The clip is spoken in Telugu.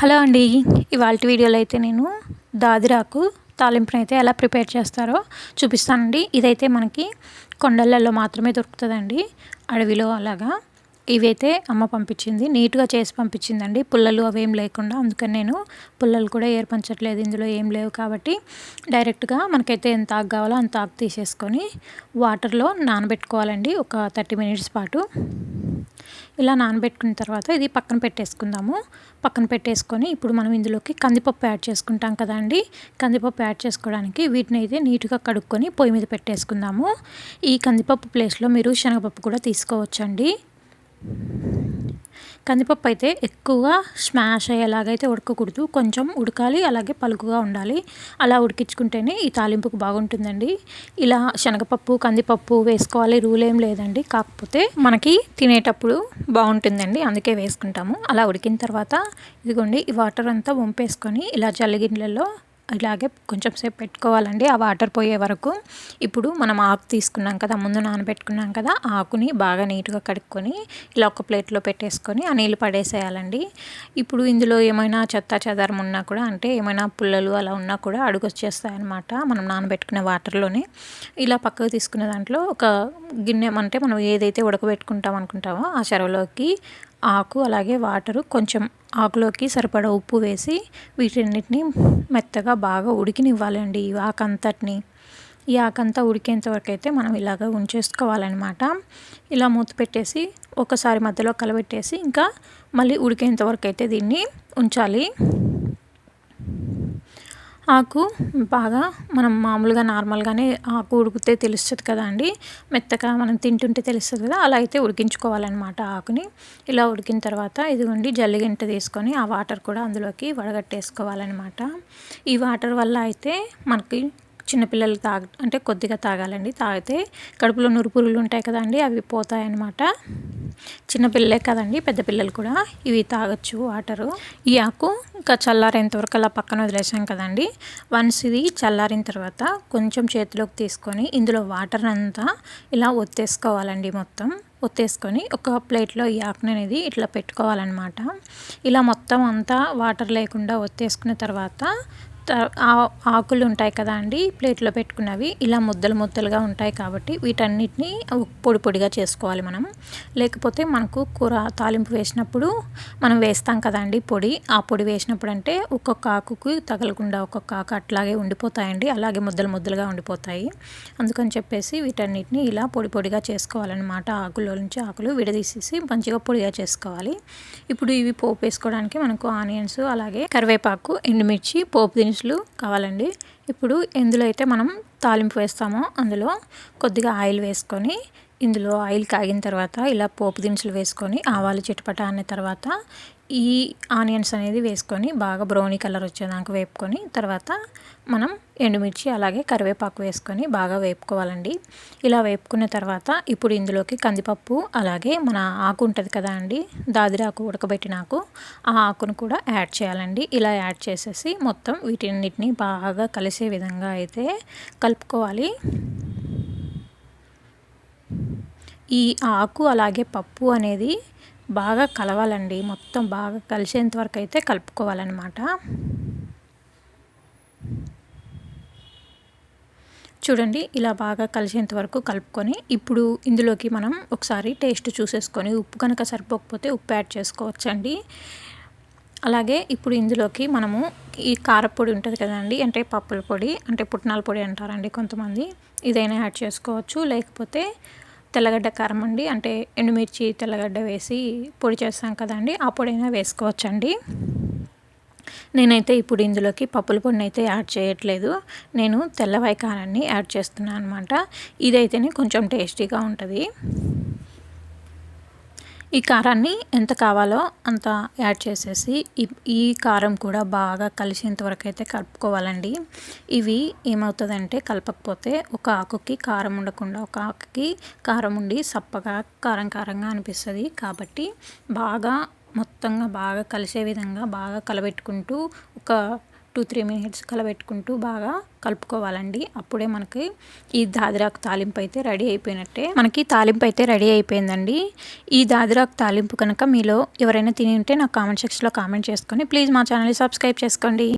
హలో అండి. ఇవాల్టి వీడియోలో అయితే నేను దాదిరాకు తాలింపునైతే ఎలా ప్రిపేర్ చేస్తారో చూపిస్తానండి. ఇదైతే మనకి కొండలలో మాత్రమే దొరుకుతుందండి, అడవిలో అలాగా. ఇవైతే అమ్మ పంపించింది, నీట్గా చేసి పంపించిందండి, పుల్లలు అవేం లేకుండా. అందుకని నేను పుల్లలు కూడా ఏర్పంచట్లేదు, ఇందులో ఏం లేవు కాబట్టి డైరెక్ట్గా మనకైతే ఎంత ఆకు కావాలో అంత ఆకు తీసేసుకొని వాటర్లో నానబెట్టుకోవాలండి ఒక 30 మినిట్స్ పాటు. ఇలా నానబెట్టుకున్న తర్వాత ఇది పక్కన పెట్టేసుకుందాము. పక్కన పెట్టేసుకొని ఇప్పుడు మనం ఇందులోకి కందిపప్పు యాడ్ చేసుకుంటాం కదండి. కందిపప్పు యాడ్ చేసుకోవడానికి వీటిని అయితే నీట్గా కడుక్కొని పొయ్యి మీద పెట్టేసుకుందాము. ఈ కందిపప్పు ప్లేస్లో మీరు శనగపప్పు కూడా తీసుకోవచ్చండి. కందిపప్పు అయితే ఎక్కువగా స్మాష్ అయ్యేలాగైతే ఉడకకూడదు, కొంచెం ఉడకాలి, అలాగే పలుకుగా ఉండాలి. అలా ఉడికించుకుంటేనే ఈ తాలింపుకు బాగుంటుందండి. ఇలా శనగపప్పు కందిపప్పు వేసుకోవాలి రూల్ ఏం లేదండి, కాకపోతే మనకి తినేటప్పుడు బాగుంటుందండి, అందుకే వేసుకుంటాము. అలా ఉడికిన తర్వాత ఇదిగోండి ఈ వాటర్ అంతా వంపేసుకొని ఇలా జల్లిగిన్నెలలో ఇలాగే కొంచెం సేపు పెట్టుకోవాలండి, ఆ వాటర్ పోయే వరకు. ఇప్పుడు మనం ఆకు తీసుకున్నాం కదా, ముందు నానబెట్టుకున్నాం కదా, ఆకుని బాగా నీట్గా కడుక్కొని ఇలా ఒక ప్లేట్లో పెట్టేసుకొని ఆ నీళ్ళు పడేసేయాలండి. ఇప్పుడు ఇందులో ఏమైనా చెత్త చెదారం ఉన్నా కూడా, అంటే ఏమైనా పుల్లలు అలా ఉన్నా కూడా అడుగు వచ్చేస్తాయన్నమాట మనం నానబెట్టుకునే వాటర్లోనే. ఇలా పక్కకు తీసుకునే దాంట్లో ఒక గిన్నె, అంటే మనం ఏదైతే ఉడకబెట్టుకుంటాం అనుకుంటామో ఆ చెరవలోకి ఆకు అలాగే వాటరు, కొంచెం ఆకులోకి సరిపడా ఉప్పు వేసి వీటన్నిటిని మెత్తగా బాగా ఉడికినివ్వాలండి. ఈ ఆకంతటిని, ఈ ఆకంతా ఉడికేంత వరకు అయితే మనం ఇలాగ ఉంచేసుకోవాలన్నమాట. ఇలా మూత పెట్టేసి ఒకసారి మధ్యలో కలబెట్టేసి ఇంకా మళ్ళీ ఉడికేంత వరకు అయితే దీన్ని ఉంచాలి. ఆకు బాగా మనం మామూలుగా నార్మల్గానే ఆకు ఉడికితే తెలుస్తుంది కదా అండి, మెత్తగా మనం తింటుంటే తెలుస్తుంది కదా, అలా అయితే ఉడికించుకోవాలన్నమాట ఆకుని. ఇలా ఉడికిన తర్వాత ఇదిగోండి జల్లిగంట తీసుకొని ఆ వాటర్ కూడా అందులోకి వడగట్టేసుకోవాలన్నమాట. ఈ వాటర్ వల్ల అయితే మనకి చిన్నపిల్లలు అంటే కొద్దిగా తాగాలండి, తాగితే కడుపులో నురుపురులు ఉంటాయి కదండి, అవి పోతాయన్నమాట. చిన్నపిల్లలే కదండి, పెద్ద పిల్లలు కూడా ఇవి తాగొచ్చు వాటరు. ఈ ఆకు ఇంకా చల్లారేంత వరకు అలా పక్కన వదిలేసాం కదండి. వన్స్ ఇది చల్లారిన తర్వాత కొంచెం చేతిలోకి తీసుకొని ఇందులో వాటర్ అంతా ఇలా ఒత్తేసుకోవాలండి. మొత్తం ఒత్తేసుకొని ఒక ప్లేట్లో ఈ ఆకుని అనేది ఇట్లా పెట్టుకోవాలన్నమాట. ఇలా మొత్తం అంతా వాటర్ లేకుండా ఒత్తేసుకున్న తర్వాత ఆకులు ఉంటాయి కదా అండి ప్లేట్లో పెట్టుకున్నవి, ఇలా ముద్దలు ముద్దలుగా ఉంటాయి కాబట్టి వీటన్నిటిని పొడి పొడిగా చేసుకోవాలి మనం. లేకపోతే మనకు కూర తాలింపు వేసినప్పుడు మనం వేస్తాం కదండి పొడి, ఆ పొడి వేసినప్పుడు అంటే ఒక్కొక్క ఆకుకి తగలకుండా ఒక్కొక్క ఆకు అట్లాగే ఉండిపోతాయండి, అలాగే ముద్దలు ముద్దలుగా ఉండిపోతాయి. అందుకని చెప్పేసి వీటన్నిటిని ఇలా పొడి పొడిగా చేసుకోవాలన్నమాట. ఆకుల్లో నుంచి ఆకులు విడదీసేసి మంచిగా పొడిగా చేసుకోవాలి. ఇప్పుడు ఇవి పోపు వేసుకోవడానికి మనకు ఆనియన్స్ అలాగే కరివేపాకు ఎండుమిర్చి పోపు దినుసులు కావాలండి. ఇప్పుడు ఎందులో అయితే మనం తాలింపు వేస్తామో అందులో కొద్దిగా ఆయిల్ వేసుకొని, ఇందులో ఆయిల్ కాగిన తర్వాత ఇలా పోపు దినుసులు వేసుకొని ఆవాలు చిటపట అన్న తర్వాత ఈ ఆనియన్స్ అనేది వేసుకొని బాగా బ్రౌనీ కలర్ వచ్చేదాకా వేపుకొని తర్వాత మనం ఎండుమిర్చి అలాగే కరివేపాకు వేసుకొని బాగా వేపుకోవాలండి. ఇలా వేపుకున్న తర్వాత ఇప్పుడు ఇందులోకి కందిపప్పు అలాగే మన ఆకు ఉంటుంది కదా అండి, దాదిరాకు ఉడకబెట్టిన ఆకు, ఆ ఆకును కూడా యాడ్ చేయాలండి. ఇలా యాడ్ చేసేసి మొత్తం వీటన్నిటిని బాగా కలిసే విధంగా అయితే కలుపుకోవాలి. ఈ ఆకు అలాగే పప్పు అనేది బాగా కలవాలండి, మొత్తం బాగా కలిసేంత వరకు అయితే కలుపుకోవాలన్నమాట. చూడండి ఇలా బాగా కలిసేంత వరకు కలుపుకొని ఇప్పుడు ఇందులోకి మనం ఒకసారి టేస్ట్ చూసేసుకొని ఉప్పు కనుక సరిపోకపోతే ఉప్పు యాడ్ చేసుకోవచ్చండి. అలాగే ఇప్పుడు ఇందులోకి మనము ఈ కారపొడి ఉంటుంది కదండి, అంటే పప్పుల పొడి, అంటే పుట్నాల పొడి అంటారండి కొంతమంది, ఇదైనా యాడ్ చేసుకోవచ్చు. లేకపోతే తెల్లగడ్డ కారం అండి, అంటే ఎండుమిర్చి తెల్లగడ్డ వేసి పొడి చేస్తాం కదండి, ఆ పొడైనా వేసుకోవచ్చండి. నేనైతే ఇప్పుడు ఇందులోకి పప్పుల పొడిని అయితే యాడ్ చేయట్లేదు, నేను తెల్లవాయి కారాన్ని యాడ్ చేస్తున్నాను అనమాట. ఇదైతేనే కొంచెం టేస్టీగా ఉంటుంది. ఈ కారాన్ని ఎంత కావాలో అంత యాడ్ చేసేసి ఈ కారం కూడా బాగా కలిసేంత వరకు అయితే కలుపుకోవాలండి. ఇవి ఏమవుతుందంటే కలపకపోతే ఒక ఆకుకి కారం ఉండకుండా ఒక ఆకుకి కారం ఉండి సప్పగా కారం కారంగా అనిపిస్తుంది. కాబట్టి బాగా మొత్తంగా బాగా కలిసే విధంగా బాగా కలబెట్టుకుంటూ ఒక 2-3 మినిట్స్ కలబెట్టుకుంటూ బాగా కలుపుకోవాలండి. అప్పుడే మనకి ఈ దాదిరాకు తాలింపు అయితే రెడీ అయిపోయినట్టే. మనకి తాలింపు అయితే రెడీ అయిపోయిందండి. ఈ దాదిరాకు తాలింపు కనుక మీలో ఎవరైనా తిని ఉంటే నాకు కామెంట్ సెక్షన్లో కామెంట్ చేసుకొని ప్లీజ్ మా ఛానల్ని సబ్స్క్రైబ్ చేసుకోండి.